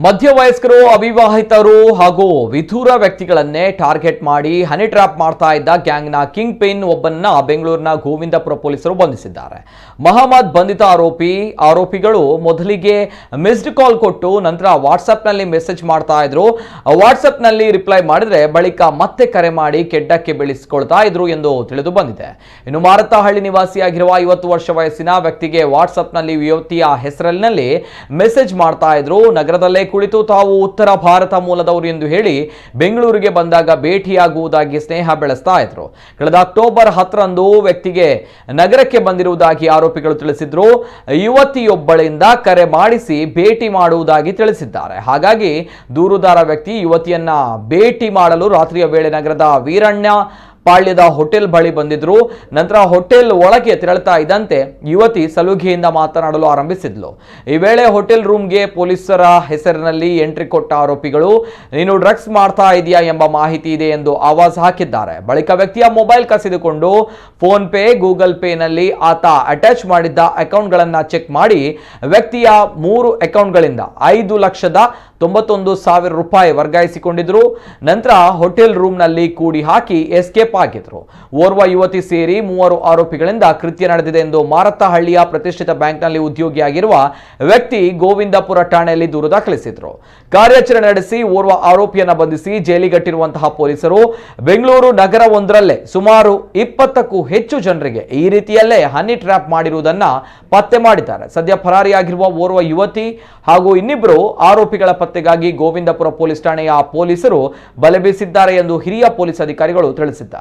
ಮಧ್ಯವಯಸ್ಕರು ಅವಿವಾಹಿತರು ಹಾಗೂ ವಿಧುರ ವ್ಯಕ್ತಿಗಳನ್ನೇ ಟಾರ್ಗೆಟ್ ಮಾಡಿ honey trap ಮಾಡ್ತಾ ಇದ್ದ ಗ್ಯಾಂಗ್ನ ಕಿಂಗ್ ಪಿನ್ ಒಬ್ಬನ್ನ ಬೆಂಗಳೂರಿನ ಗೋವಿಂದಪುರ ಪೊಲೀಸರು ಬಂಧಿಸಿದ್ದಾರೆ. ಮಹಮ್ಮದ್ ಬಂಧಿತ ಆರೋಪಿಗಳು ಮೊದಲಿಗೆ ಮಿಸ್ಡ್ ಕಾಲ್ ಕೊಟ್ಟು ನಂತರ ವಾಟ್ಸ್ಆಪ್ನಲ್ಲಿ ಮೆಸೇಜ್ ಮಾಡ್ತಾ ಇದ್ರು. ವಾಟ್ಸ್ಆಪ್ನಲ್ಲಿ ರಿಪ್ಲೈ ಮಾಡಿದ್ರೆ ಬಳಿಕ ಮತ್ತೆ ಕರೆ ಮಾಡಿ ಕೆಡ್ಡಕ್ಕೆ ಬೀಳಿಸಿಕೊಳ್ತಾ ಇದ್ರು ಎಂದು ತಿಳಿದು ಬಂದಿದೆ. ಇನ್ನು ಮಾರತ್ತಹಳ್ಳಿ ನಿವಾಸಿಯಾಗಿರುವ 50 ವರ್ಷ ವಯಸ್ಸಿನ ವ್ಯಕ್ತಿಗೆ ವಾಟ್ಸ್ಆಪ್ನಲ್ಲಿ ಯುವತಿಯ ಹೆಸರಿನಲ್ಲಿ ಮೆಸೇಜ್ ಮಾಡ್ತಾ ಇದ್ರು. ನಗರದಲ್ಲೇ ಕುಳಿತು ತಾವು ಉತ್ತರ ಭಾರತ ಮೂಲದವರು ಎಂದು ಹೇಳಿ ಬೆಂಗಳೂರಿಗೆ ಬಂದಾಗ ಭೇಟಿಯಾಗುವುದಾಗಿ ಸ್ನೇಹ ಬೆಳೆಸ್ತಾ ಇದ್ರು. ಕಳೆದ ಅಕ್ಟೋಬರ್ 10ರಂದು ವ್ಯಕ್ತಿಗೆ ನಗರಕ್ಕೆ ಬಂದಿರುವುದಾಗಿ ಆರೋಪಿಗಳು ತಿಳಿಸಿದ್ರು. ಯುವತಿಯೊಬ್ಬಳಿಂದ ಕರೆ ಮಾಡಿಸಿ ಭೇಟಿ ಮಾಡುವುದಾಗಿ ತಿಳಿಸಿದ್ದಾರೆ. ಹಾಗಾಗಿ ದೂರುದಾರ ವ್ಯಕ್ತಿ ಯುವತಿಯನ್ನ ಭೇಟಿ ಮಾಡಲು ರಾತ್ರಿಯ ವೇಳೆ ನಗರದ ವೀರಣ್ಣ ಪಾಳ್ಯದ ಹೋಟೆಲ್ ಬಳಿ ಬಂದಿದ್ರು. ನಂತರ ಹೋಟೆಲ್ ಒಳಗೆ ತೆರಳುತ್ತಾ ಇದ್ದಂತೆ ಯುವತಿ ಸಲುಗೆಯಿಂದ ಮಾತನಾಡಲು ಆರಂಭಿಸಿದ್ಲು. ಈ ವೇಳೆ ಹೋಟೆಲ್ ರೂಮ್ಗೆ ಪೊಲೀಸರ ಹೆಸರಿನಲ್ಲಿ ಎಂಟ್ರಿ ಕೊಟ್ಟ ಆರೋಪಿಗಳು ನೀನು ಡ್ರಗ್ಸ್ ಮಾಡ್ತಾ ಇದೆಯಾ ಎಂಬ ಮಾಹಿತಿ ಇದೆ ಎಂದು ಆವಾಜ್ ಹಾಕಿದ್ದಾರೆ. ಬಳಿಕ ವ್ಯಕ್ತಿಯ ಮೊಬೈಲ್ ಕಸಿದುಕೊಂಡು ಫೋನ್ ಪೇ, ಗೂಗಲ್ ಪೇ ನಲ್ಲಿ ಆತ ಅಟ್ಯಾಚ್ ಮಾಡಿದ್ದ ಅಕೌಂಟ್ಗಳನ್ನು ಚೆಕ್ ಮಾಡಿ ವ್ಯಕ್ತಿಯ 3 ಅಕೌಂಟ್ಗಳಿಂದ 5,91,000 ರೂಪಾಯಿ ವರ್ಗಾಯಿಸಿಕೊಂಡಿದ್ರು. ನಂತರ ಹೋಟೆಲ್ ರೂಮ್ನಲ್ಲಿ ಕೂಡಿ ಹಾಕಿ ಎಸ್ಕೇಪ್ ಆಗಿದ್ರು. ಓರ್ವ ಯುವತಿ ಸೇರಿ 3 ಆರೋಪಿಗಳಿಂದ ಕೃತ್ಯ ನಡೆದಿದೆ ಎಂದು ಮಾರತ್ತಹಳ್ಳಿಯ ಪ್ರತಿಷ್ಠಿತ ಬ್ಯಾಂಕ್ನಲ್ಲಿ ಉದ್ಯೋಗಿಯಾಗಿರುವ ವ್ಯಕ್ತಿ ಗೋವಿಂದಪುರ ಠಾಣೆಯಲ್ಲಿ ದೂರು ದಾಖಲಿಸಿದ್ರು. ಕಾರ್ಯಾಚರಣೆ ನಡೆಸಿ ಓರ್ವ ಆರೋಪಿಯನ್ನ ಬಂಧಿಸಿ ಜೈಲಿಗಟ್ಟಿರುವಂತಹ ಪೊಲೀಸರು ಬೆಂಗಳೂರು ನಗರ ಒಂದರಲ್ಲೇ ಸುಮಾರು 20ಕ್ಕೂ ಹೆಚ್ಚು ಜನರಿಗೆ ಈ ರೀತಿಯಲ್ಲೇ ಹನಿ ಟ್ರ್ಯಾಪ್ ಮಾಡಿರುವುದನ್ನ ಪತ್ತೆ ಮಾಡಿದ್ದಾರೆ. ಸದ್ಯ ಫರಾರಿಯಾಗಿರುವ ಓರ್ವ ಯುವತಿ ಹಾಗೂ ಇನ್ನಿಬ್ಬರು ಆರೋಪಿಗಳ ಪತ್ತೆಗಾಗಿ ಗೋವಿಂದಪುರ ಪೊಲೀಸ್ ಠಾಣೆಯ ಪೊಲೀಸರು ಬಲೆ ಬೀಸಿದ್ದಾರೆ ಎಂದು ಹಿರಿಯ ಪೊಲೀಸ್ ಅಧಿಕಾರಿಗಳು ತಿಳಿಸಿದ್ದಾರೆ.